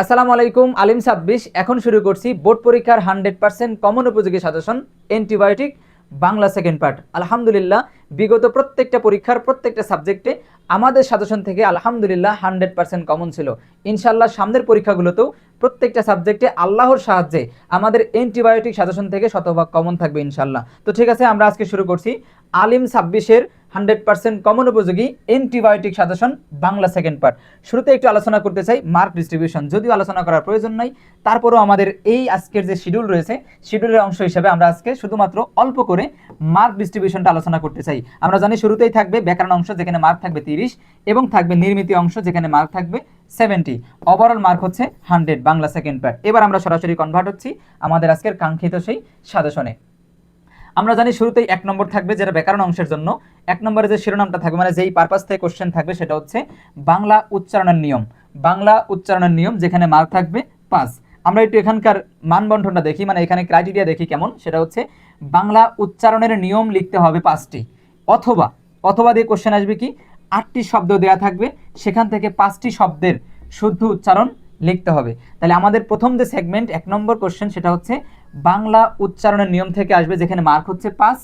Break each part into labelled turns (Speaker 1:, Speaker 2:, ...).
Speaker 1: আসসালামু আলাইকুম। আলিম ২৬ এখন শুরু করছি বোর্ড পরীক্ষার 100% কমন উপযোগী suggestion antibiotic Bangla second part. আলহামদুলিল্লাহ বিগত প্রত্যেকটা পরীক্ষার প্রত্যেকটা সাবজেক্টে আমাদের সাজেশন থেকে আলহামদুলিল্লাহ 100% কমন ছিল। ইনশাল্লাহ সামনের পরীক্ষাগুলোতেও প্রত্যেকটা সাবজেক্টে আল্লাহর সাহায্যে আমাদের অ্যান্টিবায়োটিক সাজেশন থেকে শতভাগ কমন থাকবে ইনশাল্লাহ। তো ঠিক আছে, আমরা আজকে শুরু করছি আলিম ২৬-এর 100% কমন উপযোগী antibiotic suggestion Bangla second part. শুরুতে একটু আলোচনা করতে চাই মার্ক ডিস্ট্রিবিউশন, যদিও আলোচনা করার প্রয়োজন নাই, তারপরেও আমাদের এই আজকের যে শিডিউল রয়েছে শিডিউলের অংশ হিসেবে আমরা আজকে শুধুমাত্র অল্প করে মার্ক ডিস্ট্রিবিউশনটা আলোচনা করতে চাই। আমরা জানি শুরুতেই থাকবে ব্যাকরণ অংশ, যেখানে মার্ক থাকবে 30, এবং থাকবে নির্মিতি অংশ, যেখানে মার্ক থাকবে 70। ওভারঅল মার্ক হচ্ছে 100 বাংলা সেকেন্ড পার্ট। এবার আমরা সরাসরি কনভার্ট হচ্ছি আমাদের আজকের কাঙ্ক্ষিত সেই সাজেশনে। আমরা জানি শুরুতেই 1 নম্বর থাকবে, যেটা ব্যাকরণ অংশের জন্য। 1 নম্বরে যে শিরোনামটা থাকবে, মানে যেই পারপাস থেকে কোশ্চেন থাকবে, সেটা হচ্ছে বাংলা উচ্চারণের নিয়ম। বাংলা উচ্চারণের নিয়ম, যেখানে মার্ক থাকবে 5। আমরা একটু এখানকার মানবন্ধনটা দেখি, মানে এখানে ক্রাইটেরিয়া দেখি কেমন। সেটা হচ্ছে বাংলা উচ্চারণের নিয়ম লিখতে হবে 5টি, অথবা অথবা দিয়ে কোশ্চেন আসবে কি 8টি শব্দ দেওয়া থাকবে, সেখান থেকে 5টি শব্দের শুদ্ধ উচ্চারণ লিখতে হবে। তাহলে আমাদের প্রথম যে সেগমেন্ট 1 নম্বর কোশ্চেন, সেটা হচ্ছে বাংলা উচ্চারণের নিয়ম থেকে আসবে, যেখানে মার্ক হচ্ছে 5,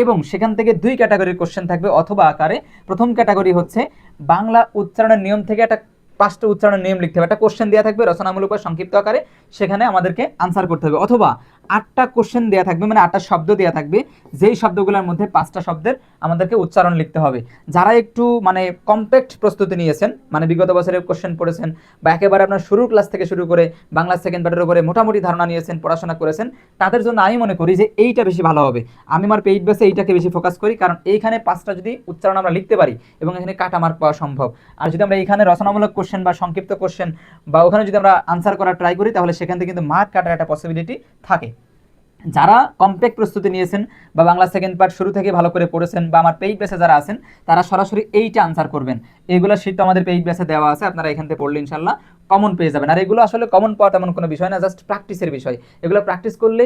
Speaker 1: এবং সেখান থেকে 2 ক্যাটাগরির কোশ্চেন থাকবে অথবা আকারে। প্রথম ক্যাটাগরি হচ্ছে বাংলা উচ্চারণের নিয়ম থেকে একটা 5টা উচ্চারণের নিয়ম লিখতে হবে, একটা কোশ্চেন দেওয়া থাকবে রচনামূলক বা সংক্ষিপ্ত আকারে, সেখানে আমাদেরকে আনসার করতে হবে। অথবা 8টা কোশ্চেন দেওয়া থাকবে, মানে 8টা শব্দ দেওয়া থাকবে, যেই শব্দগুলোর মধ্যে 5টা শব্দের আমাদেরকে উচ্চারণ লিখতে হবে। যারা একটু মানে কম্প্যাক্ট প্রস্তুতি নিয়েছেন, মানে বিগত বছরের কোশ্চেন পড়েছেন, বা একেবারে আপনার শুরুর ক্লাস থেকে শুরু করে বাংলা সেকেন্ড পার্টের উপরে মোটামুটি ধারণা নিয়েছেন, পড়াশোনা করেছেন, তাদের জন্য আমি মনে করি যে এইটা বেশি ভালো হবে। আমি আমার পেইড বেসে এইটাকে বেশি ফোকাস করি, কারণ এইখানে 5টা যদি উচ্চারণ আমরা লিখতে পারি এবং এখানে কাটা মার্ক পাওয়া সম্ভব। আর যদি আমরা এইখানে রচনামূলক কোশ্চেন বা সংক্ষিপ্ত কোশ্চেন বা ওখানে যদি আমরা আনসার করার ট্রাই করি, তাহলে সেখান থেকে কিন্তু মার্ক কাটার একটা পসিবিলিটি থাকে। যারা কমপ্যাক্ট প্রস্তুতি নিয়েছেন বা বাংলা সেকেন্ড পার্ট শুরু থেকে ভালো করে পড়েছেন, বা আমার পেইড বেসে যারা আছেন, তারা সরাসরি এইটা আনসার করবেন। এইগুলো শীট তো আমাদের পেইড বেসে দেওয়া আছে, আপনারা এখান থেকে পড়লে ইনশাল্লাহ কমন পেয়ে যাবেন। আর এগুলো আসলে কমন পাওয়া তেমন কোনো বিষয় না, জাস্ট প্র্যাকটিসের বিষয়। এগুলো প্র্যাকটিস করলে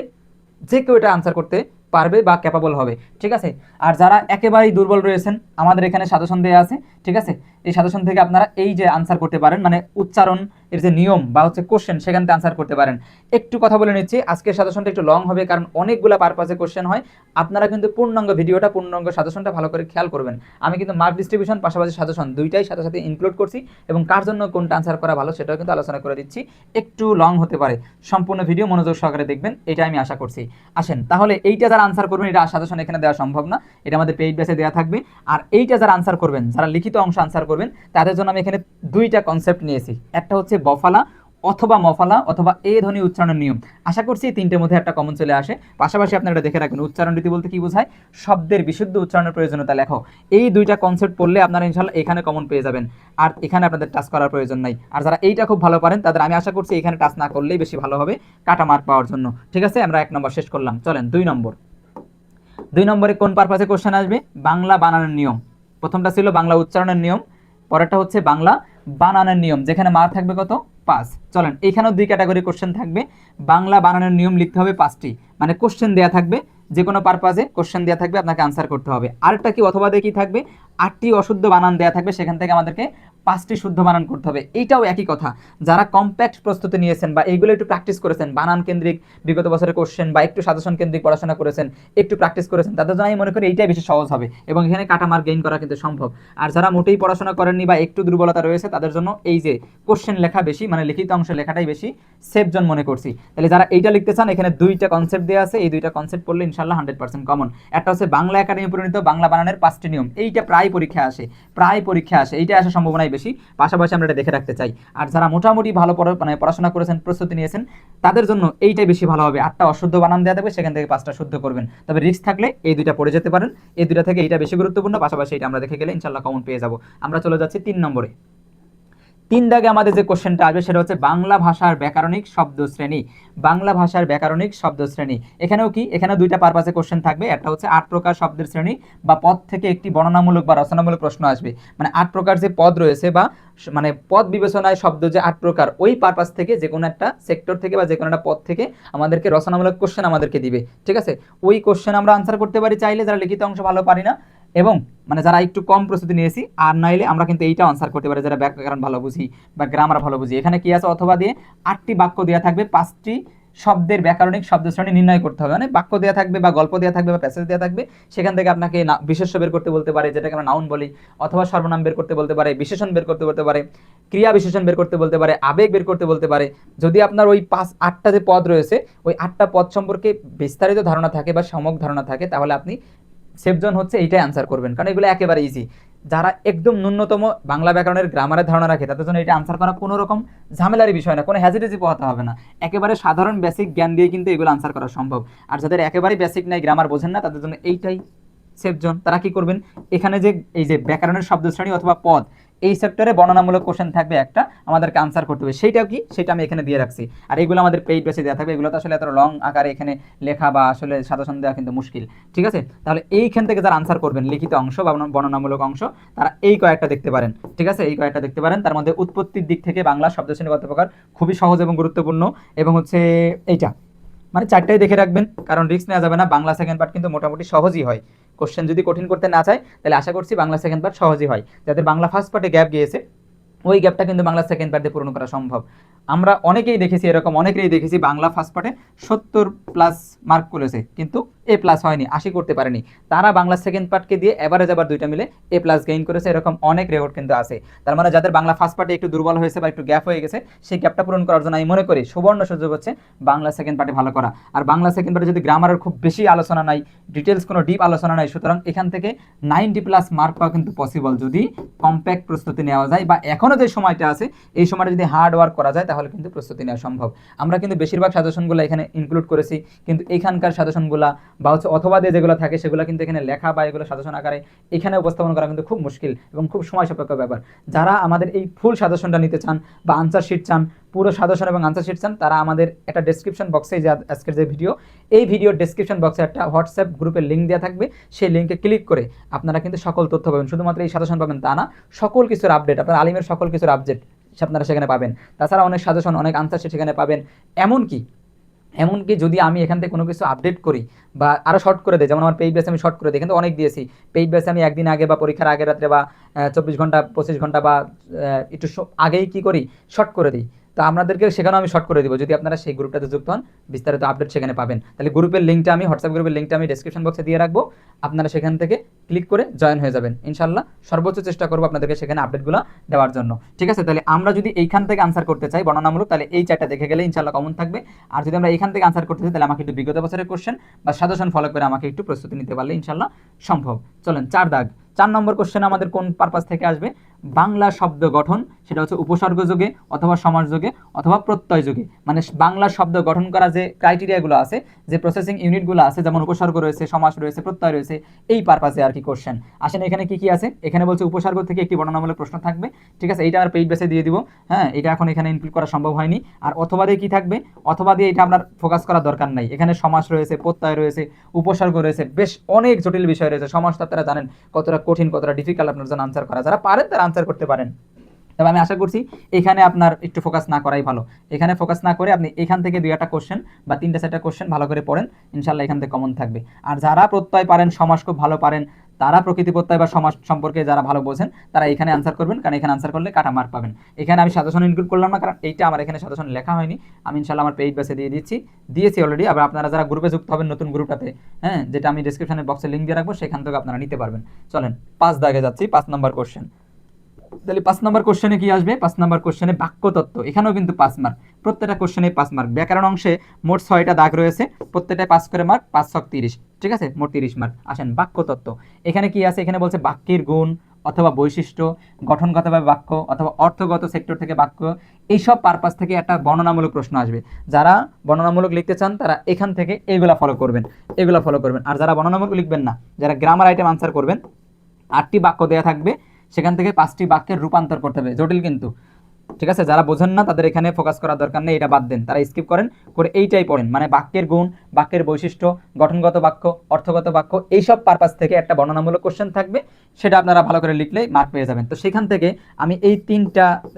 Speaker 1: যে কেউ এটা আনসার করতে পারবে বা ক্যাপাবল হবে, ঠিক আছে। আর যারা একেবারেই দুর্বল রয়েছেন, আমাদের এখানে সাজেশন দেওয়া আছে, ঠিক আছে। এই সাজেশন থেকে আপনারা এই যে আনসার করতে পারেন, মানে উচ্চারণ এর যে নিয়ম বা হচ্ছে কোশ্চেন, সেখান থেকে আনসার করতে পারেন। একটু কথা বলে নিচ্ছি, আজকের সাজেশনটা একটু লং হবে, কারণ অনেকগুলো পারপাসে কোশ্চেন হয়। আপনারা কিন্তু পূর্ণাঙ্গ ভিডিওটা, পূর্ণাঙ্গ সাজেশনটা ভালো করে খেয়াল করবেন। আমি কিন্তু মার্ক ডিস্ট্রিবিউশন পাশাপাশি সাজেশন দুইটাই সাথে সাথে ইনক্লুড করছি, এবং কার জন্য কোনটা আনসার করা ভালো সেটাও কিন্তু আলোচনা করে দিচ্ছি। একটু লং হতে পারে, সম্পূর্ণ ভিডিও মনোযোগ সহকারে দেখবেন, এটা আমি আশা করছি। আসেন তাহলে এইটা যারা আনসার করবেন, এটা সাজেশন এখানে দেওয়া সম্ভব না, এটা আমাদের পেইড বেসে দেওয়া থাকবে। আর এইটা যারা আনসার করবেন, যারা লিখিত অংশ আনসার করবেন, তাদের জন্য আমি এখানে 2টা কনসেপ্ট নিয়েছি। একটা হচ্ছে বফালা অথবা মফালা অথবা এ ধ্বনি উচ্চারণের নিয়ম। আশা করছি এই 3টের মধ্যে একটা কমন চলে আসে। পাশাপাশি আপনারা এটা দেখে রাখবেন, উচ্চারণ রীতি বলতে কি বোঝায়, শব্দের বিশুদ্ধ উচ্চারণের প্রয়োজনীয়তা লেখো। এই 2টা কনসেপ্ট পড়লে আপনারা ইনশাল্লাহ এখানে কমন পেয়ে যাবেন, আর এখানে আপনাদের টাচ করার প্রয়োজন নাই। আর যারা এইটা খুব ভালো পারেন, তাদের আমি আশা করছি এখানে টাচ না করলেই বেশি ভালো হবে কাটা মার্ক পাওয়ার জন্য, ঠিক আছে। আমরা 1 নম্বর শেষ করলাম, চলেন 2 নম্বর। 2 নম্বরে কোন পারপাসে কোশ্চেন আসবে, বাংলা বানানের নিয়ম। প্রথমটা ছিল বাংলা উচ্চারণের নিয়ম, পরেরটা হচ্ছে বাংলা বানানের নিয়ম, যেখানে মার্ক থাকবে কত 5। চলেন এখানেও 2 ক্যাটাগরি কোশ্চেন থাকবে। বাংলা বানানের নিয়ম লিখতে হবে 5টি, মানে কোশ্চেন দেওয়া থাকবে, যে কোনো পারপাসে কোশ্চেন দেওয়া থাকবে, আপনাকে আনসার করতে হবে। আরেকটা কি অথবা দিয়ে কি থাকবে, 8টি অশুদ্ধ বানান দেওয়া থাকবে, সেখান থেকে আমাদেরকে 5টি শুদ্ধ বানান করতে হবে। এইটাও একই কথা। যারা কম্প্যাক্ট প্রস্তুতি নিয়েছেন বা এইগুলো একটু প্র্যাকটিস করেছেন, বানান কেন্দ্রিক বিগত বছরের কোশ্চেন বা একটু সাজেশন কেন্দ্রিক পড়াশোনা করেছেন, একটু প্র্যাকটিস করেছেন, তাদের জন্য আমি মনে করি এইটাই বেশি সহজ হবে, এবং এখানে কাটা মার্ক গেইন করা কিন্তু সম্ভব। আর যারা মোটেই পড়াশোনা করেননি বা একটু দুর্বলতা রয়েছে, তাদের জন্য এই যে কোশ্চেন লেখা বেশি, মানে লিখিত অংশ লেখাটাই বেশি সেফ জোন মনে করছি। তাহলে যারা এইটা লিখতে চান, এখানে 2টা কনসেপ্ট দেওয়া আছে, এই 2টা কনসেপ্ট পড়লে ইনশাল্লাহ 100% কমন। একটা হচ্ছে বাংলা একাডেমি প্রণীত বাংলা বানানের 5টি নিয়ম, এইটা প্রায় পরীক্ষা আসে, এইটা আসার সম্ভাবনাই বেশি। পাশাপাশি আমরা এটা দেখে রাখতে চাই। আর যারা মোটামুটি ভালো মানে পড়াশোনা করেছেন, প্রস্তুতি নিয়েছেন, তাদের জন্য এইটাই বেশি ভালো হবে। 8টা অশুদ্ধ বানান দেওয়া দেবে, সেখান থেকে 5টা শুদ্ধ করবেন। তবে রিস্ক থাকলে এই 2টা পড়ে যেতে পারেন, এই 2টা থেকে এইটা বেশি গুরুত্বপূর্ণ। পাশাপাশি এটা আমরা দেখে গেলে ইনশাল্লাহ কমন পেয়ে যাব। আমরা চলে যাচ্ছি 3 নম্বরে। 3 দাগে আমাদের যে কোশ্চেনটা আসবে, সেটা হচ্ছে বাংলা ভাষার ব্যাকরণিক শব্দ শ্রেণী। বাংলা ভাষার ব্যাকরণিক শব্দ শ্রেণী, এখানেও কি, এখানে 2টা পারপাসে কোশ্চেন থাকবে। একটা হচ্ছে 8 প্রকার শব্দের শ্রেণী বা পদ থেকে একটি বর্ণনামূলক বা রচনামূলক প্রশ্ন আসবে, মানে 8 প্রকার যে পদ রয়েছে বা মানে পদ বিবেচনায় শব্দ যে 8 প্রকার, ওই পারপাস থেকে যে কোনো একটা সেক্টর থেকে বা যে কোনো একটা পদ থেকে আমাদেরকে রচনামূলক কোশ্চেন আমাদেরকে দিবে, ঠিক আছে। ওই কোশ্চেন আমরা আনসার করতে পারি চাইলে, যারা লিখিত অংশ ভালো পারি না, এবং মানে যারা একটু কম প্রস্তুতি নিয়েছি আর নাইলে আমরা কিন্তু এইটা আনসার করতে পারি যারা ব্যাকরণ ভালো বুঝি বা গ্রামার ভালো বুঝি। এখানে কি আছে অথবা দিয়ে 8টি বাক্য দেওয়া থাকবে, 5টি শব্দের ব্যাকরণিক শব্দ শ্রেণী নির্ণয় করতে হবে, মানে বাক্য দেওয়া থাকবে বা গল্প দেওয়া থাকবে বা প্যাসেজ দেওয়া থাকবে, সেখান থেকে আপনাকে বিশেষ্য বের করতে বলতে পারে যেটাকে আমরা নাউন বলি, অথবা সর্বনাম বের করতে বলতে পারে, বিশেষণ বের করতে বলতে পারে, ক্রিয়া বিশেষণ বের করতে বলতে পারে, আবেগ বের করতে বলতে পারে। যদি আপনার ওই 8টা যে পদ রয়েছে ওই 8টা পদ সম্পর্কে বিস্তারিত ধারণা থাকে বা সম্যক ধারণা থাকে তাহলে আপনি সেফ জোন হচ্ছে এইটাই আনসার করবেন, কারণ এগুলো একেবারে ইজি। যারা একদম ন্যূনতম বাংলা ব্যাকরণের গ্রামারের ধারণা রাখে তাদের জন্য এটা আনসার করা কোনো রকম ঝামেলারই বিষয় না, কোনো হ্যাজিটেজি পোহাতে হবে না। একেবারে সাধারণ বেসিক জ্ঞান দিয়ে কিন্তু এগুলো আনসার করা সম্ভব। আর যাদের একেবারেই বেসিক নাই, গ্রামার বোঝেন না, তাদের জন্য এইটাই সেফ জোন। তারা কি করবেন, এখানে যে এই যে ব্যাকরণের শব্দ শ্রেণী অথবা পদ, এই সেক্টরে বর্ণনামূলক কোশ্চেন থাকবে একটা, আমাদেরকে আনসার করতে হবে, সেইটাও কি সেটা আমি এখানে দিয়ে রাখছি। আর এগুলো আমাদের পেইড বেসে দেওয়া থাকবে, এগুলো তো আসলে এত লং আকারে এখানে লেখা বা আসলে সাজেশন দেওয়া কিন্তু মুশকিল। ঠিক আছে, তাহলে এইখান থেকে যারা আনসার করবেন লিখিত অংশ বা বর্ণনামূলক অংশ, তারা এই কয়েকটা দেখতে পারেন। ঠিক আছে, এই কয়েকটা দেখতে পারেন। তার মধ্যে উৎপত্তির দিক থেকে বাংলা শব্দ শ্রেণী কত প্রকার, খুবই সহজ এবং গুরুত্বপূর্ণ। এবং হচ্ছে এইটা মানে 4টাই দেখে রাখবেন, কারণ রিস্ক নেওয়া যাবে না। বাংলা সেকেন্ড পার্ট কিন্তু মোটামুটি সহজই হয়, কোশ্চেন যদি কঠিন করতে না চায় তাহলে আশা করছি বাংলা সেকেন্ড পার্ট সহজই হয়। যাদের বাংলা ফার্স্ট পার্টে গ্যাপ গিয়েছে ওই গ্যাপটা কিন্তু বাংলা সেকেন্ড পার্টে পূরণ করা সম্ভব। আমরা অনেকেই দেখেছি, এরকম অনেকেই দেখেছি বাংলা ফার্স্ট পার্টে 70+ মার্ক করেছে কিন্তু A+ হয়নি, 80 করতে পারেনি। তারা বাংলা সেকেন্ড পার্টকে দিয়ে এভারেজ আবার 2টা মিলে A+ গেইন করেছে, এরকম অনেক রেকর্ড কিন্তু আছে। তার মানে যাদের বাংলা ফার্স্ট পার্টে একটু দুর্বল হয়েছে বা একটু গ্যাপ হয়ে গেছে, সেই গ্যাপটা পূরণ করার জন্য আমি মনে করি সুবর্ণ সুযোগ হচ্ছে বাংলা সেকেন্ড পার্টে ভালো করা। আর বাংলা সেকেন্ড পার্টে যদি গ্রামারের খুব বেশি আলোচনা নাই, ডিটেলস কোনো ডিপ আলোচনা নাই, সুতরাং এখান থেকে 90+ মার্ক পাওয়া কিন্তু পসিবল যদি কম্প্যাক্ট প্রস্তুতি নেওয়া যায়, বা এখনও যে সময়টা আছে এই সময়টা যদি হার্ড ওয়ার্ক করা যায় তাহলে কিন্তু প্রস্তুতি নেওয়া সম্ভব। আমরা কিন্তু বেশিরভাগ সাজেশনগুলো এখানে ইনক্লুড করেছি, কিন্তু এখানকার সাজেশনগুলো বা হচ্ছে অথবা দিয়ে যেগুলো থাকে সেগুলো কিন্তু এখানে লেখা বা এগুলো সাজেশন আকারে এখানে উপস্থাপন করা কিন্তু খুব মুশকিল এবং খুব সময় সাপেক্ষ ব্যাপার। যারা আমাদের এই ফুল সাজেশনটা নিতে চান বা আনসার শিট চান, পুরো সাজেশন এবং আনসার শিট চান, তারা আমাদের একটা ডেসক্রিপশন বক্সে, যে আজকের যে ভিডিও, এই ভিডিওর ডেসক্রিপশন বক্সে একটা হোয়াটসঅ্যাপ গ্রুপের লিঙ্ক দেওয়া থাকবে, সেই লিঙ্কে ক্লিক করে আপনারা কিন্তু সকল তথ্য পাবেন। শুধুমাত্র এই সাজেশন পাবেন তা না, সকল কিছুর আপডেট, আপনার আলিমের সকল কিছুর আপডেট আপনারা সেখানে পাবেন। তাছাড়া অনেক সাজেশন, অনেক আনসার শিট সেখানে পাবেন। এমনকি যদি আমি এখান থেকে কোনো কিছু আপডেট করি বা আরও শর্ট করে দিই, যেমন আমার পেইড বেসে আমি শর্ট করে দিই, কিন্তু অনেক দিয়েছি পেইড বেসে আমি একদিন আগে বা পরীক্ষার আগের রাত্রে বা 24 ঘন্টা 25 ঘন্টা বা একটু আগেই কি করি, শর্ট করে দিই। তো আপনাদেরকে সেখানেও আমি শর্ট করে দিব, যদি আপনারা সেই গ্রুপটাতে যুক্ত হন, বিস্তারিত আপডেট সেখানে পাবেন। তাহলে গ্রুপের লিঙ্কটা আমি, হোয়াটসঅ্যাপ গ্রুপের লিঙ্কটা আমি ডেসক্রিপশন বক্সে দিয়ে রাখবো, আপনারা সেখান থেকে ক্লিক করে জয়েন হয়ে যাবেন। ইনশাল্লাহ সর্বোচ্চ চেষ্টা করবো আপনাদেরকে সেখানে আপডেটগুলো দেওয়ার জন্য। ঠিক আছে, তাহলে আমরা যদি এইখান থেকে আনসার করতে চাই বর্ণনামূলক, তাহলে এই 4টা দেখে গেলে ইনশাল্লাহ কমন থাকবে। আর যদি আমরা এখান থেকে আনসার করতে চাই তাহলে আমাকে একটু বিগত বছরের কোশ্চেন বা সাজেশন ফলো করে আমাকে একটু প্রস্তুতি নিতে পারলে ইনশাল্লাহ সম্ভব। চলেন 4 দাগ, 4 নম্বর কোশ্চেন আমাদের কোন পারপাস থেকে আসবে, বাংলা শব্দ গঠন, সেটা হচ্ছে উপসর্গ যোগে অথবা সমাস যোগে অথবা প্রত্যয় যোগে। মানে বাংলা শব্দ গঠন করা যে ক্রাইটেরিয়াগুলো আছে, যে প্রসেসিং ইউনিটগুলো আছে, যেমন উপসর্গ রয়েছে, সমাস রয়েছে, প্রত্যয় রয়েছে, এই পারপাসে আর কি কোশ্চেন আসেন। এখানে কি কি আছে, এখানে বলছে উপসর্গ থেকে একটি বর্ণনামূলক প্রশ্ন থাকবে। ঠিক আছে, এটা আমার পেইড বেসে দিয়ে দিব। হ্যাঁ, এটা এখন এখানে ইনক্লুড করা সম্ভব হয়নি। আর অথবা দিয়ে কি থাকবে, অথবা দিয়ে এটা আপনার ফোকাস করার দরকার নাই। এখানে সমাস রয়েছে, প্রত্যয় রয়েছে, উপসর্গ রয়েছে, বেশ অনেক জটিল বিষয় রয়েছে। সমাস তো আপনারা জানেন কতটা কঠিন, কতটা ডিফিকাল্ট আপনার জন্য আনসার করা। যারা পারেন তারা আনসার করতে পারেন, তবে আমি আশা করছি এখানে আপনার একটু ফোকাস না করাই ভালো। এখানে ফোকাস না করে আপনি এখান থেকে 2-1টা কোশ্চেন বা 3-4টা কোশ্চেন ভালো করে পড়েন, ইনশাল্লাহ এখান থেকে কমন থাকবে। আর যারা প্রত্যয় পারেন, সমাস খুব ভালো পারেন, তারা প্রকৃতি প্রত্যয় বা সমাস সম্পর্কে যারা ভালো বোঝেন, তারা এখানে আনসার করবেন, কারণ এখানে আনসার করলে কাটা মার্ক পাবেন। এখানে আমি সাজেশন ইনক্লুড করলাম না, কারণ এইটা আমার এখানে সাজেশন লেখা হয়নি। আমি ইনশাল্লাহ আমার পেইড বেসে দিয়েছি অলরেডি। আবার আপনারা যারা গ্রুপে যুক্ত হবেন নতুন গ্রুপটাতে, হ্যাঁ, যেটা আমি ডেসক্রিপশনের বক্সে লিঙ্ক দিয়ে রাখবো, সেখান থেকে আপনারা নিতে পারবেন। চলেন 5 দাগে যাচ্ছি, 5 নম্বর কোশ্চেন। তাহলে 5 নম্বর কোশ্চেনে কি আসবে, 5 নম্বর কোশ্চেনে বাক্যতত্ত্ব, এখানেও কিন্তু 5 মার্ক, প্রত্যেকটা কোশ্চেনে 5 মার্ক। ব্যাকরণ অংশে মোট 6টা দাগ রয়েছে, প্রত্যেকটায় 5 করে মার্ক, 5 ছক 30। ঠিক আছে, মোট 30 মার্ক। আসেন বাক্যতত্ত্ব, এখানে কি আছে, এখানে বলছে বাক্যের গুণ অথবা বৈশিষ্ট্য, গঠনগতভাবে বাক্য অথবা অর্থগত সেক্টর থেকে বাক্য, এইসব পারপাস থেকে একটা বর্ণনামূলক প্রশ্ন আসবে। যারা বর্ণনামূলক লিখতে চান তারা এখান থেকে এগুলা ফলো করবেন, আর যারা বর্ণনামূলক লিখবেন না, যারা গ্রামার আইটেম আনসার করবেন, 8টি বাক্য দেওয়া থাকবে, সেখান থেকে 5টি বাক্যের রূপান্তর করতে হবে। জটিল কিন্তু ঠিক আছে, যারা বোঝেন না তাদের এখানে ফোকাস করার দরকার নেই, এটা বাদ দেন, তারা স্কিপ করেন, করে এইটাই পড়েন। মানে বাক্যের গুণ, বাক্যের বৈশিষ্ট্য, গঠনগত বাক্য, অর্থগত বাক্য, এইসব পারপাস থেকে একটা বর্ণনামূলক কোশ্চেন থাকবে, সেটা আপনারা ভালো করে লিখলেই মার্ক পেয়ে যাবেন। তো সেখান থেকে আমি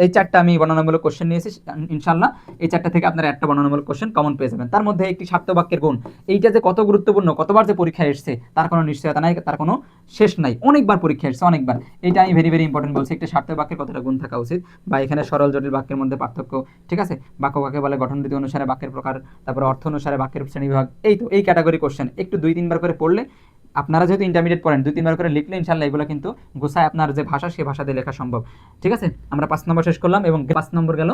Speaker 1: এই চারটা আমি বর্ণনামূলক কোশ্চেন নিয়েছি ইনশাল্লাহ। এই চারটা থেকে আপনারা একটা বর্ণনামূলক কোশ্চেন কমন পেয়ে যাবেন। তার মধ্যে একটি সার্থক বাক্যের গুণ, এইটা যে কত গুরুত্বপূর্ণ, কতবার যে পরীক্ষায় এসছে তার কোনো নিশ্চয়তা নাই, তার কোনো শেষ নাই, অনেকবার পরীক্ষা এসছে, অনেকবার। এটা আমি ভেরি ভেরি ইম্পর্টেন্ট বলছি, একটা সার্থক বাক্যের কতটা গুণ থাকা উচিত, বা এখানে সরল জটিল বাক্যের মধ্যে পার্থক্য, ঠিক আছে, বাক্য কাকে বলে, গঠন রীতি অনুসারে বাক্যের প্রকার, তারপর অর্থ অনুসারে বাক্যের শ্রেণীবিভাগ, এই ক্যাটাগরি কোশ্চেন একটু 2-3 বার করে পড়লে, আপনারা যেহেতু ইন্টারমিডিয়েট পড়েন 2-3 বার করে লিখলে ইনশাল্লাহ এগুলো কিন্তু গোছায় আপনার যে ভাষা, সেই ভাষা দিয়ে লেখা সম্ভব। ঠিক আছে, আমরা 5 নম্বর শেষ করলাম, এবং 5 নম্বর গেল।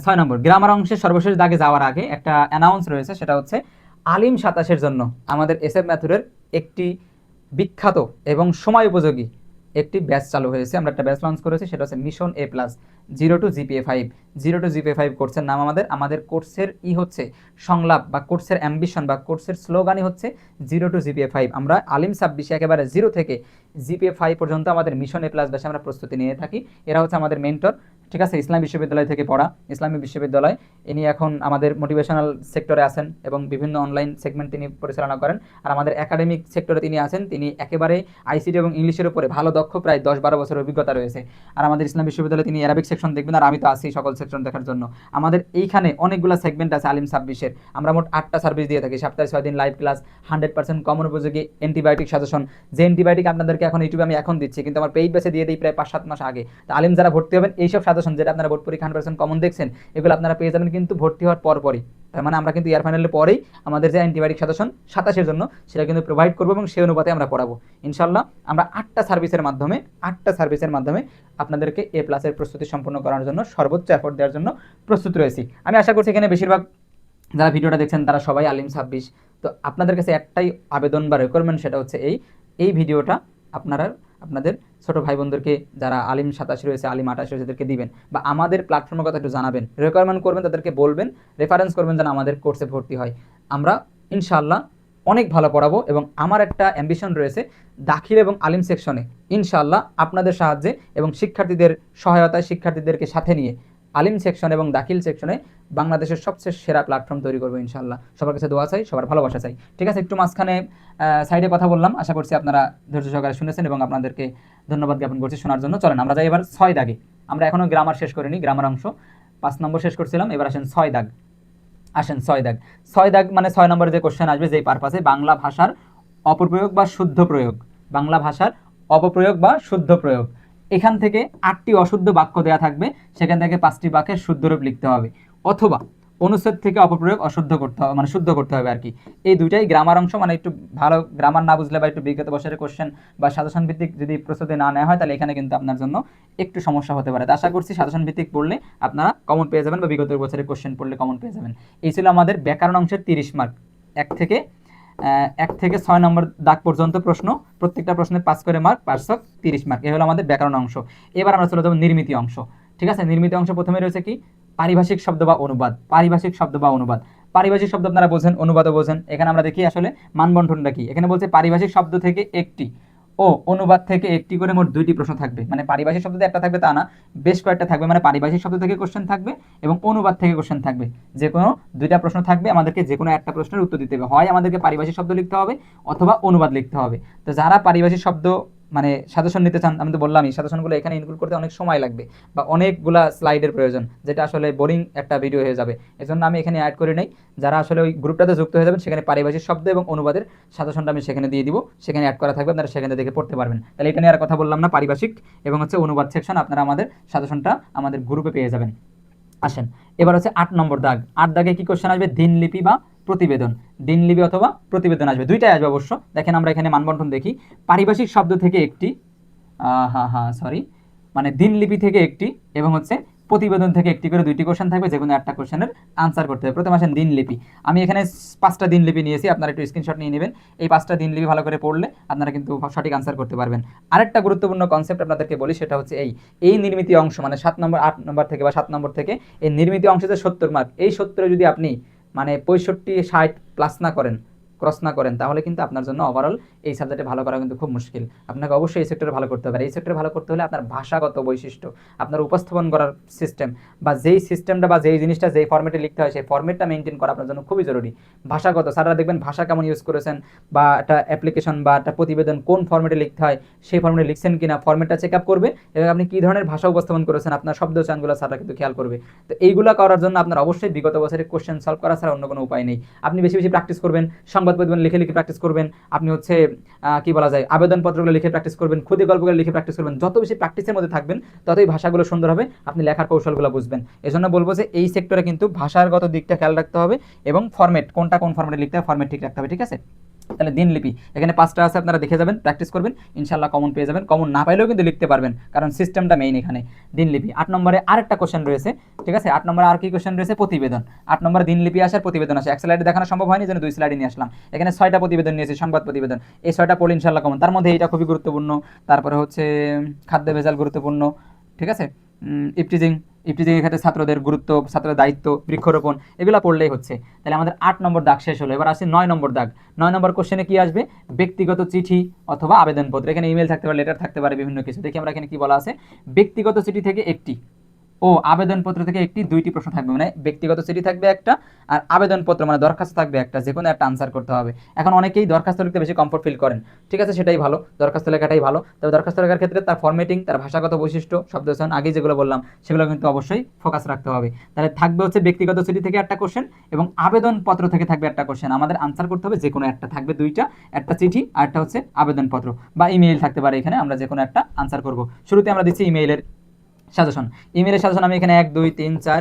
Speaker 1: 6 নম্বর গ্রামার অংশের সর্বশেষ দাগে যাওয়ার আগে একটা অ্যানাউন্স রয়েছে, সেটা হচ্ছে আলিম 27-এর জন্য আমাদের এসএফ ম্যাথুরের একটি বিখ্যাত এবং সময় উপযোগী একটি ব্যাচ চালু হয়েছে। আমরা একটা ব্যাচ লঞ্চ করেছি, সেটা হচ্ছে mission A+, 0 to GPA 5। 0 to GPA 5 কোর্সের নাম। আমাদের কোর্সের হচ্ছে সংলাপ, বা কোর্সের অ্যাম্বিশন, বা কোর্সের স্লোগানই হচ্ছে 0 to GPA 5। আমরা আলিম 26 একেবারে 0 থেকে GPA 5 পর্যন্ত আমাদের মিশন A+ ব্যাচে আমরা প্রস্তুতি নিয়ে থাকি। এরা হচ্ছে আমাদের মেন্টর, ঠিক আছে, ইসলামী বিশ্ববিদ্যালয় থেকে পড়া, ইসলামী বিশ্ববিদ্যালয়। ইনি এখন আমাদের মোটিভেশনাল সেক্টরে আছেন এবং বিভিন্ন অনলাইন সেগমেন্ট তিনি পরিচালনা করেন। আর আমাদের একাডেমিক সেক্টরে তিনি আছেন, তিনি একেবারে আইসিটি এবং ইংলিশের উপরে ভালো দক্ষ, প্রায় 10-12 বছরের অভিজ্ঞতা রয়েছে। আর আমাদের ইসলাম বিশ্ববিদ্যালয়ে তিনি অ্যারাবিক সেকশন দেখবেন, আর আমি তো আছি সকল সেকশন দেখার জন্য। আমাদের এইখানে অনেকগুলো সেগমেন্ট আছে আলিম 26-এর। আমরা মোট 8টা সার্ভিস দিয়ে থাকি, সপ্তাহে 6 দিন লাইভ ক্লাস, 100% কমন উপযোগী অ্যান্টিবায়োটিক সাজেশন। যে অ্যান্টিবায়োটিক আপনাদেরকে এখন ইউটিউবে আমি এখন দিচ্ছি, কিন্তু আমার পেইড ব্যাচে দিয়ে দিই প্রায় 5-7 মাস আগে। তো আলিম যারা ভর্তি হবেন, এইসব সাজেশন যেটা আপনারা বোর্ড পরীক্ষা 100% কমন দেখছেন, এগুলো আপনারা পেয়ে যাবেন কিন্তু ভর্তি হওয়ার পরপরই। তার মানে আমরা কিন্তু ইয়ার ফাইনালের পরেই আমাদের যে অ্যান্টিবায়োটিক সাজেশন 27-এর জন্য, সেটা কিন্তু প্রোভাইড করবো, এবং সেই অনুপাতে আমরা পড়াবো ইনশাল্লাহ। আমরা 8টা সার্ভিসের মাধ্যমে আপনাদেরকে A+ এর প্রস্তুতি সম্পন্ন করার জন্য সর্বোচ্চ এফোর্ট দেওয়ার জন্য প্রস্তুত রয়েছি। আমি আশা করছি এখানে বেশিরভাগ যারা ভিডিওটা দেখছেন তারা সবাই আলিম 26। তো আপনাদের কাছে একটাই আবেদন বা রিকোয়ারমেন্ট, সেটা হচ্ছে এই ভিডিওটা আপনাদের ছোট ভাই বোনদেরকে, যারা আলিম 27 রয়েছে, আলিম 28 রয়েছে, তাদেরকে দিবেন, বা আমাদের প্ল্যাটফর্মের কথা একটু জানাবেন, রিকোয়ারমেন্ট করবেন, তাদেরকে বলবেন, রেফারেন্স করবেন যেন আমাদের কোর্সে ভর্তি হয়। আমরা ইনশাআল্লাহ অনেক ভালো পড়াবো, এবং আমার একটা অ্যাম্বিশন রয়েছে দাখিল এবং আলিম সেকশনে ইনশাআল্লাহ আপনাদের সাহায্যে এবং শিক্ষার্থীদের সহায়তায়, শিক্ষার্থীদেরকে সাথে নিয়ে আলিম সেকশন এবং দাখিল সেকশনে বাংলাদেশের সবচেয়ে সেরা প্ল্যাটফর্ম তৈরি করবো ইনশাআল্লাহ। সবার কাছে দোয়া চাই, সবার ভালোবাসা চাই। ঠিক আছে, একটু মাঝখানে সাইডে কথা বললাম, আশা করছি আপনারা ধৈর্য সহকারে শুনেছেন, এবং আপনাদেরকে ধন্যবাদ জ্ঞাপন করছি শোনার জন্য। চলেন আমরা যাই এবার 6 দাগে। আমরা এখনো গ্রামার শেষ করিনি, গ্রামার অংশ 5 নম্বর শেষ করছিলাম, এবার আসেন 6 দাগ। 6 দাগ মানে 6 নম্বরে যে কোশ্চেন আসবে, যেই পারপাসে বাংলা ভাষার অপপ্রয়োগ বা শুদ্ধ প্রয়োগ, বাংলা ভাষার অপপ্রয়োগ বা শুদ্ধ প্রয়োগ। এখান থেকে 8টি অশুদ্ধ বাক্য দেওয়া থাকবে, সেখান থেকে 5টি বাক্যের শুদ্ধ রূপ লিখতে হবে, অথবা অনুচ্ছেদ থেকে অপপ্রয়োগ অশুদ্ধ করতে হবে, মানে শুদ্ধ করতে হবে আর কি। এই দুইটাই গ্রামার অংশ। মানে একটু ভালো গ্রামার না বুঝলে, বা একটু বিগত বছরের কোশ্চেন বা সাজেশন ভিত্তিক যদি প্রস্তুতি না নেওয়া হয়, তাহলে এখানে কিন্তু আপনার জন্য একটু সমস্যা হতে পারে। আশা করছি সাজেশন ভিত্তিক পড়লে আপনারা কমন পেয়ে যাবেন, বা বিগত বছরের কোশ্চেন পড়লে কমন পেয়ে যাবেন। এই ছিল আমাদের ব্যাকরণ অংশের 30 মার্ক। 1 থেকে 6 নম্বর দাগ পর্যন্ত প্রশ্ন, প্রত্যেকটা প্রশ্নে 5 করে মার্ক, 530 মার্ক। এই হলো আমাদের ব্যাকরণ অংশ। এবার আমরা চলে যাবো নির্মিতি অংশ। ঠিক আছে, নির্মিতি অংশ প্রথমে রয়েছে কি, পারিভাষিক শব্দ বা অনুবাদ। পারিভাষিক শব্দ আপনারা বোঝেন, অনুবাদও বোঝেন। এখানে আমরা দেখি আসলে মানবন্ধনটা কি। এখানে বলছে পারিভাষিক শব্দ থেকে একটি ও অনুবাদ থেকে একটি করে মোট 2টি প্রশ্ন থাকবে। মানে পারিভাষিক শব্দ একটা থাকবে তা না, বেশ কয়েকটা থাকবে। মানে পারিভাষিক শব্দ থেকে কোশ্চেন থাকবে এবং অনুবাদ থেকে কোশ্চেন থাকবে। যে কোনো 2টা প্রশ্ন থাকবে, আমাদেরকে যে কোনো একটা প্রশ্নের উত্তর দিতে হবে। হয় আমাদেরকে পারিভাষিক শব্দ লিখতে হবে, অথবা অনুবাদ লিখতে হবে। তো যারা পারিভাষিক শব্দ মানে সাজেশন নিতে চান, আমি তো বললামই সাজেশনগুলো এখানে ইনক্লুড করতে অনেক সময় লাগবে, বা অনেকগুলা স্লাইডের প্রয়োজন, যেটা আসলে বোরিং একটা ভিডিও হয়ে যাবে। এজন্য আমি এখানে অ্যাড করি নাই। যারা আসলে ওই গ্রুপটাতে যুক্ত হয়ে যাবেন, সেখানে পারিভাষিক শব্দ এবং অনুবাদের সাজেশনটা আমি সেখানে দিয়ে দিব, সেখানে অ্যাড করা থাকবে, আপনারা সেখানে দেখে পড়তে পারবেন। তাহলে এটা নিয়ে আর কথা বললাম না, পারিভাষিক এবং হচ্ছে অনুবাদ সেকশন আপনারা আমাদের সাজেশনটা আমাদের গ্রুপে পেয়ে যাবেন। আসেন এবার হচ্ছে 8 নম্বর দাগ। 8 দাগে কি কোশ্চেন আসবে, দিনলিপি বা প্রতিবেদন। দিনলিপি অথবা প্রতিবেদন আসবে, দুইটাই আসবে অবশ্য। দেখেন আমরা এখানে মানবন্ধন দেখি, পারিভাষিক শব্দ থেকে একটি, মানে দিনলিপি থেকে একটি, এবং হচ্ছে প্রতিবেদন থেকে একটি করে 2টি কোশ্চেন থাকবে, যে কোনো একটা কোশ্চেনের আনসার করতে হবে। প্রথমে আসেন দিনলিপি। আমি এখানে 5টা দিনলিপি নিয়েছি, আপনারা একটু স্ক্রিনশট নিয়ে নেবেন। এই 5টা দিনলিপি ভালো করে পড়লে আপনারা কিন্তু সঠিক আনসার করতে পারবেন। আরেকটা গুরুত্বপূর্ণ কনসেপ্ট আপনাদেরকে বলি, সেটা হচ্ছে এই নির্মিতি অংশ, মানে 7 নম্বর 8 নম্বর থেকে বা 7 নম্বর থেকে এই নির্মিতি অংশে যে 70 মার্ক, এই 70 যদি আপনি মানে 65-60 প্লাস না করেন, ক্রস না করেন তাহলে কিন্তু আপনার জন্য ওভারঅল এই সাবজেক্টে ভালো করা কিন্তু খুব মুশকিল। আপনাকে অবশ্যই এই সেক্টরে ভালো করতে হবে। এই সেক্টরে ভালো করতে হলে আপনার ভাষাগত বৈশিষ্ট্য, আপনার উপস্থাপন করার সিস্টেম বা যেই সিস্টেমটা বা যেই জিনিসটা যেই ফর্মেটে লিখতে হয় সেই ফর্মেটটা মেনটেন করা আপনার জন্য খুবই জরুরি। ভাষাগত স্যাররা দেখবেন ভাষা কেমন ইউজ করেছেন বা একটা অ্যাপ্লিকেশন বা একটা প্রতিবেদন কোন ফর্মেটে লিখতে হয় সেই ফর্মেটে লিখছেন কিনা ফর্মেটটা চেক আপ করবে এবং আপনি কী ধরনের ভাষা উপস্থাপন করেছেন আপনার শব্দ চয়নগুলো স্যাররা কিন্তু খেয়াল করবে। তো এইগুলো করার জন্য আপনার অবশ্যই বিগত বছরের কোশ্চেন সলভ করা ছাড়া অন্য কোনো উপায় নেই। আপনি বেশি বেশি প্র্যাকটিস করবেন, সংবাদ প্রতিবেদন লিখে লিখে প্র্যাকটিস করবেন, আপনি হচ্ছে কি বলা যায় আবেদনপত্রগুলো লিখে প্র্যাকটিস করবেন, ক্ষুদে গল্পগুলো লিখে প্র্যাকটিস করবেন। যত বেশি প্র্যাকটিসের মধ্যে থাকবেন ততই ভাষাগুলো সুন্দর হবে, আপনি লেখার কৌশলগুলো বুঝবেন। এজন্য বলবো যে এই সেক্টরে কিন্তু ভাষারগত দিকটা খেয়াল রাখতে হবে এবং ফরম্যাট কোনটা কোন ফরম্যাটে লিখতে হবে ফরম্যাট ঠিক রাখতে হবে, ঠিক আছে। তাহলে দিনলিপি এখানে 5টা আছে, আপনারা দেখে যাবেন, প্র্যাকটিস করবেন, ইনশাল্লাহ কমন পেয়ে যাবেন। কমন না পাইলেও কিন্তু লিখতে পারবেন কারণ সিস্টেমটা মেইন এখানে। দিনলিপি 8 নম্বরে আরেকটা কোশ্চেন রয়েছে, ঠিক আছে। 8 নম্বরে আর কি কোশ্চেন রয়েছে? প্রতিবেদন। 8 নম্বরে দিনলিপি আসার প্রতিবেদন আসে, এক স্লাইডে দেখানো সম্ভব হয়নি যেন 2 স্লাইডে নিয়ে আসলাম। এখানে 6টা প্রতিবেদন নিয়েছি, সংবাদ প্রতিবেদন। এই 6টা পড়লে ইনশাল্লাহ কমন। তার মধ্যে এইটা খুবই গুরুত্বপূর্ণ, তারপরে হচ্ছে খাদ্য ভেজাল গুরুত্বপূর্ণ, ঠিক আছে। ইপটিজিং এর ক্ষেত্রে ছাত্রদের গুরুত্ব, ছাত্রের দায়িত্ব, বৃক্ষরোপণ, এগুলো পড়লেই হচ্ছে। তাহলে আমাদের 8 নম্বর দাগ শেষ হলো। এবার আসি 9 নম্বর দাগ। 9 নম্বর কোশ্চেনে কি আসবে? ব্যক্তিগত চিঠি অথবা আবেদনপত্র। এখানে ইমেল থাকতে পারে, লেটার থাকতে পারে, বিভিন্ন কিছু। দেখি আমরা এখানে কি বলা আছে। ব্যক্তিগত চিঠি থেকে একটি ও আবেদনপত্র থেকে একটি, 2টি প্রশ্ন থাকবে। মানে ব্যক্তিগত চিঠি থাকবে একটা আর আবেদনপত্র মানে দরখাস্ত থাকবে একটা, যে কোনো একটা আনসার করতে হবে। এখন অনেকেই দরখাস্ত লিখতে বেশি কমফোর্ট ফিল করেন, ঠিক আছে, সেটাই ভালো, দরখাস্ত লেখাটাই ভালো। তবে দরখাস্ত লেখার ক্ষেত্রে তার ফরম্যাটিং, তার ভাষাগত বৈশিষ্ট্য, শব্দচয়ন আগে যেগুলো বললাম সেগুলো কিন্তু অবশ্যই ফোকাস রাখতে হবে। তাহলে থাকবে হচ্ছে ব্যক্তিগত চিঠি থেকে একটা কোশ্চেন এবং আবেদনপত্র থেকে থাকবে একটা কোশ্চেন। আমাদের আনসার করতে হবে যে কোনো একটা, থাকবে 2টা, একটা চিঠি আর একটা হচ্ছে আবেদনপত্র বা ইমেইল থাকতে পারে। এখানে আমরা যে কোনো একটা আনসার করব। শুরুতে আমরা দিচ্ছি ইমেইলের সাজেশন। ইমেলের সাজেশন আমি এখানে 1 2 3 4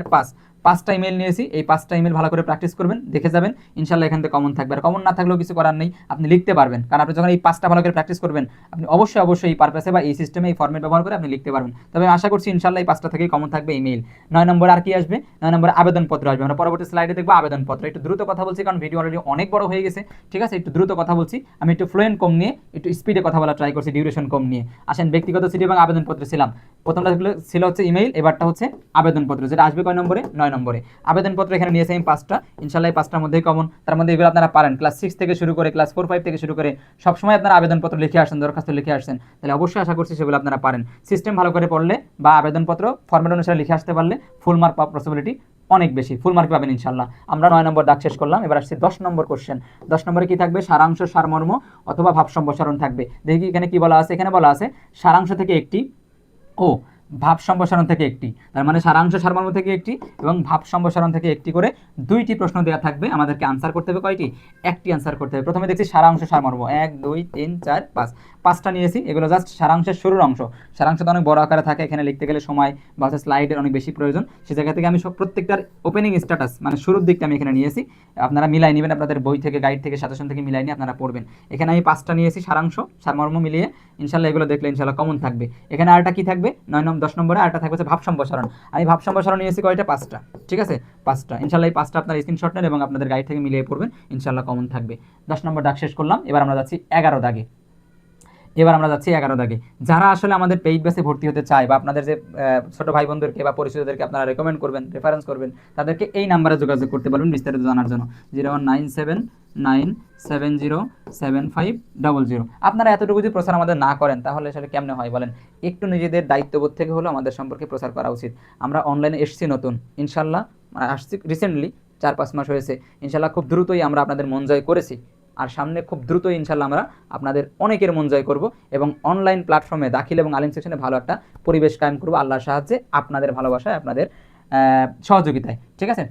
Speaker 1: 5টা ইমেল নিয়েছি। এই 5টা ইমেল ভালো করে প্র্যাকটিস করবেন, দেখে যাবেন, ইনশাল্লাহ এখান থেকে কমন থাকবে। আর কমন না থাকলেও কিছু করার নেই, আপনি লিখতে পারবেন, কারণ আপনি যখন এই 5টা ভালো করে প্র্যাকটিস করবেন আপনি অবশ্যই এই পারপাসে বা এই সিস্টেমে এই ফর্মেট ব্যবহার করে আপনি লিখতে পারবেন। তবে আশা করছি ইনশাল্লাহ এই 5টা থেকেই কমন থাকবে ইমেল। 9 নম্বর আর কি আসবে? 9 নম্বর আবেদনপত্র আসবে। আমরা পরবর্তী স্লাইডে দেখবো আবেদনপত্র। একটু দ্রুত কথা বলছি কারণ ভিডিও অলরেডি অনেক বড় হয়ে গেছে, ঠিক আছে। একটু দ্রুত কথা বলছি, আমি একটু ফ্লুয়েন্ট কম নিয়ে একটু স্পিডে কথা বলা ট্রাই করছি, ডিউরেশন কম নিয়ে। আসেন, ব্যক্তিগত চিঠি এবং আবেদনপত্র ছিলাম। প্রথমটা ছিল হচ্ছে ইমেইল, এবারটা হচ্ছে আবেদনপত্র, যেটা আসবে কয় নম্বরে? 9 নম্বরে। আবেদনপত্র এখানে নিয়েছি আমি 5টা, ইনশাল্লাহ এই 5টার মধ্যেই কমন। তার মধ্যে এগুলো আপনারা পারেন, ক্লাস 6 থেকে শুরু করে ক্লাস 4 5 থেকে শুরু করে সবসময় আপনারা আবেদনপত্র লিখে আসেন, দরখাস্ত লিখে আসছেন। তাহলে অবশ্যই আশা করছি সেগুলো আপনারা পারেন। সিস্টেম ভালো করে পড়লে বা আবেদনপত্র ফরম্যাট অনুসারে লিখে আসতে পারলে ফুল মার্ক পাওয়ার পসিবিলিটি অনেক বেশি, ফুল মার্ক পাবেন ইনশাল্লাহ। আমরা 9 নম্বর দাগ শেষ করলাম। এবার আসছে 10 নম্বর কোশ্চেন। 10 নম্বরে কি থাকবে? সারাংশ, সারমর্ম অথবা ভাব সম্প্রসারণ থাকবে। দেখি এখানে কি বলা আছে। এখানে বলা আছে সারাংশ থেকে একটি ও ভাব সম্প্রসারণ থেকে একটি। তার মানে সারাংশ সারমর্ম থেকে একটি এবং ভাব সম্প্রসারণ থেকে একটি করে 2টি প্রশ্ন দেওয়া থাকবে। আমাদেরকে আনসার করতে হবে কয়টি? একটি আনসার করতে হবে। প্রথমে দেখছি সারাংশ সারমর্ম, 1 2 3 4 5টা নিয়েছি। এগুলো জাস্ট সারাংশের শুরুর অংশ। সারাংশ তো অনেক বড় আকারে থাকে, এখানে লিখতে গেলে সময় বা হচ্ছে স্লাইডের অনেক বেশি প্রয়োজন। সে জায়গা থেকে আমি সব প্রত্যেকটার ওপেনিং স্ট্যাটাস মানে শুরুর দিকটা আমি এখানে নিয়েছি। আপনারা মিলাই নেবেন, আপনাদের বই থেকে, গাইড থেকে, সাজেশন থেকে মিলাই নিয়ে আপনারা পড়বেন। এখানে আমি 5টা নিয়েছি সারাংশ সারমর্ম মিলিয়ে, ইনশাল্লাহ এগুলো দেখলে ইনশাল্লাহ কমন থাকবে। এখানে আরেকটা কি থাকবে? 10 নম্বরে আরেকটা থাকবে ভাব সম্প্রসারণ। আমি ভাব সম্প্রসারণ নিয়েছি কয়টা? 5টা, ঠিক আছে, 5টা। ইনশাল্লাহ এই 5টা আপনার স্ক্রিনশট নেন এবং আপনাদের গাইড থেকে মিলিয়ে পড়বেন, ইনশাল্লাহ কমন থাকবে। 10 নম্বর দাগ শেষ করলাম। এবার আমরা যাচ্ছি 11 দাগে। যারা আসলে আমাদের পেইড ব্যাচে ভর্তি হতে চায় বা আপনাদের যে ছোট ভাই বোনদেরকে বা পরিচিতদেরকে আপনারা রেকমেন্ড করবেন, রেফারেন্স করবেন, তাদেরকে এই নাম্বারে যোগাযোগ করতে পারবেন বিস্তারিত জানার জন্য। 01979707500। আপনারা এতটুকু যদি প্রচার আমাদের না করেন তাহলে আসলে কেমনে হয় বলেন? একটু নিজেদের দায়িত্ববোধ থেকে হলেও আমাদের সম্পর্কে প্রচার করা উচিত। আমরা অনলাইনে এসছি নতুন, ইনশাল্লাহ আসছি রিসেন্টলি 4-5 মাস হয়েছে। ইনশাল্লাহ খুব দ্রুতই আমরা আপনাদের মন জয় করেছি আর সামনে খুব দ্রুতই ইনশাল্লাহ আমরা আপনাদের অনেকের মন জয় করব এবং অনলাইন প্ল্যাটফর্মে দাখিল এবং আলিম সেকশনে ভালো একটা পরিবেশ কায়েম করব আল্লাহর সাহায্যে, আপনাদের ভালোবাসায়, আপনাদের সহযোগিতায়, ঠিক আছে।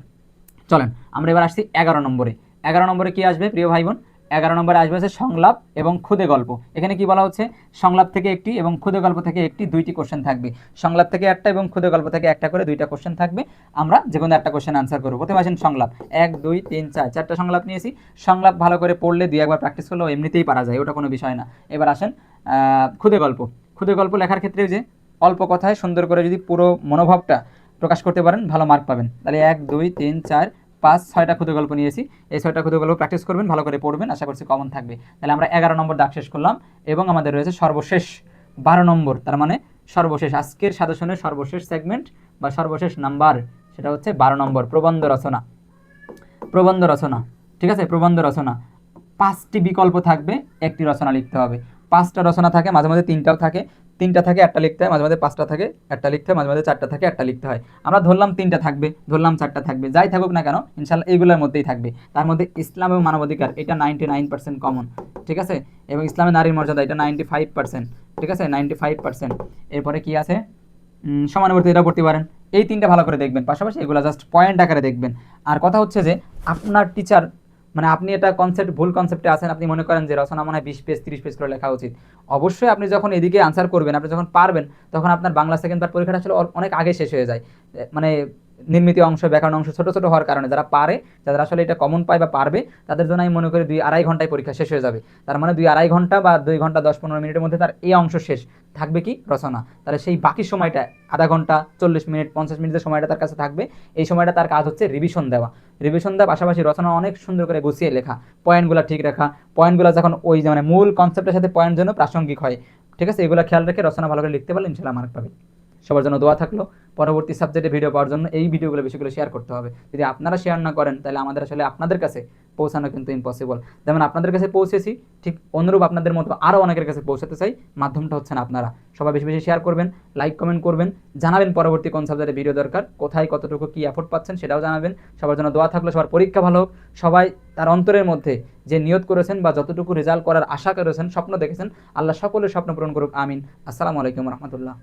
Speaker 1: চলেন আমরা এবার আসছি 11 নম্বরে। 11 নম্বরে কি আসবে প্রিয় ভাই বোন? 11 নম্বরে আসবে হচ্ছে সংলাপ এবং ক্ষুদে গল্প। এখানে কি বলা হচ্ছে? সংলাপ থেকে একটি এবং ক্ষুদে গল্প থেকে একটি, 2টি কোশ্চেন থাকবে। সংলাপ থেকে একটা এবং ক্ষুদে গল্প থেকে একটা করে 2টা কোশ্চেন থাকবে। আমরা যে কোনো একটা কোশ্চেন আনসার করবো। প্রথমে আসেন সংলাপ। 1 2 3 4 4টা সংলাপ নিয়েছি। সংলাপ ভালো করে পড়লে 2-1বার প্র্যাকটিস করলেও এমনিতেই পারা যায়, ওটা কোনো বিষয় না। এবার আসেন ক্ষুদে গল্প। ক্ষুদে গল্প লেখার ক্ষেত্রে যে অল্প কথায় সুন্দর করে যদি পুরো মনোভাবটা প্রকাশ করতে পারেন ভালো মার্ক পাবেন। তাহলে 1 2 3 4 5 6টা ক্ষুদে গল্প নিয়েছি। এই 6টা ক্ষুদে গল্প প্র্যাকটিস করবেন, ভালো করে পড়বেন, আশা করছি কমন থাকবে। তাহলে আমরা 11 নম্বর দাগ শেষ করলাম এবং আমাদের রয়েছে সর্বশেষ 12 নম্বর। তার মানে সর্বশেষ আজকের সাজেশনের সর্বশেষ সেগমেন্ট বা সর্বশেষ নাম্বার, সেটা হচ্ছে 12 নম্বর প্রবন্ধ রচনা। প্রবন্ধ রচনা, ঠিক আছে, প্রবন্ধ রচনা। 5টি বিকল্প থাকবে, একটি রচনা লিখতে হবে। 5টা রচনা থাকে, মাঝে মাঝে 3টাও থাকে, 3টা থাকে একটা লিখতে হয়, মাঝে মাঝে 5টা থাকে একটা লিখতে হয়, মাঝে মাঝে 4টা থাকে একটা লিখতে হয়। আমরা ধরলাম 3টা থাকবে, ধরলাম 4টা থাকবে, যাই থাকুক না কেন ইনশাল্লাহ এইগুলোর মধ্যেই থাকবে। তার মধ্যে ইসলাম এবং মানবাধিকার এটা 99% কমন, ঠিক আছে। এবং ইসলামে নারীর মর্যাদা এটা 95%, ঠিক আছে, 95%। এরপরে কি আছে, সমানুবর্তী, এটা পড়তে পারেন। এই 3টা ভালো করে দেখবেন, পাশাপাশি এগুলো জাস্ট পয়েন্ট আকারে দেখবেন। আর কথা হচ্ছে যে আপনার টিচার, মানে আপনি এটা কনসেপ্ট, ভুল কনসেপ্টে আছেন, আপনি মনে করেন যে রচনা মনে হয় 20 পেজ 30 পেজ করে লেখা উচিত। অবশ্যই আপনি যখন এদিকে আনসার করবেন, আপনি যখন পারবেন, তখন আপনার বাংলা সেকেন্ড পার্ট পরীক্ষাটা আসলে অনেক আগে শেষ হয়ে যায়। মানে নির্মিত অংশ, ব্যাকরণ অংশ ছোট ছোট হওয়ার কারণে যারা পারে, যারা আসলে এটা কমন পায় বা পারবে, তাদের জন্য আমি মনে করি 2-2.5 ঘন্টায় পরীক্ষা শেষ হয়ে যাবে। তার মানে 2-2.5 ঘন্টা বা 2 ঘন্টা 10-15 মিনিটের মধ্যে তার এই অংশ শেষ থাকবে কি রচনা। তাহলে সেই বাকি সময়টা আধা ঘন্টা 40 মিনিট 50 মিনিটের সময়টা তার কাছে থাকবে। এই সময়টা তার কাজ হচ্ছে রিভিশন দেওয়া, রিভিশন দেওয়ার পাশাপাশি রচনা অনেক সুন্দর করে গুছিয়ে লেখা, পয়েন্টগুলো ঠিক রাখা, পয়েন্টগুলো যখন ওই যে মানে মূল কনসেপ্টের সাথে পয়েন্ট যেন প্রাসঙ্গিক হয়, ঠিক আছে, এগুলো খেয়াল রেখে রচনা ভালো করে লিখতে পারলে ইনশাল্লাহ মার্ক পাবে। সবার জন্য দোয়া থাকলো। পরবর্তী সাবজেক্টে ভিডিও পাওয়ার জন্য এই ভিডিওগুলো বেশিগুলো শেয়ার করতে হবে। যদি আপনারা শেয়ার না করেন তাহলে আমাদের আসলে আপনাদের কাছে পৌঁছানো কিন্তু ইম্পসিবল। যেমন আপনাদের কাছে পৌঁছেছি, ঠিক অনুরূপ আপনাদের মতো আরও অনেকের কাছে পৌঁছাতে চাই, মাধ্যমটা হচ্ছেন আপনারা। সবাই বেশি বেশি শেয়ার করবেন, লাইক কমেন্ট করবেন, জানাবেন পরবর্তী কোন সাবজেক্টে ভিডিও দরকার, কোথায় কতটুকু কী এফোর্ট পাচ্ছেন সেটাও জানাবেন। সবার জন্য দোয়া থাকলো, সবার পরীক্ষা ভালো হোক। সবাই তার অন্তরের মধ্যে যে নিয়ত করেছেন বা যতটুকু রেজাল্ট করার আশা করেছেন, স্বপ্ন দেখেছেন, আল্লাহ সকলের স্বপ্ন পূরণ করুক, আমিন। আসসালামু আলাইকুম রহমতুল্লাহ।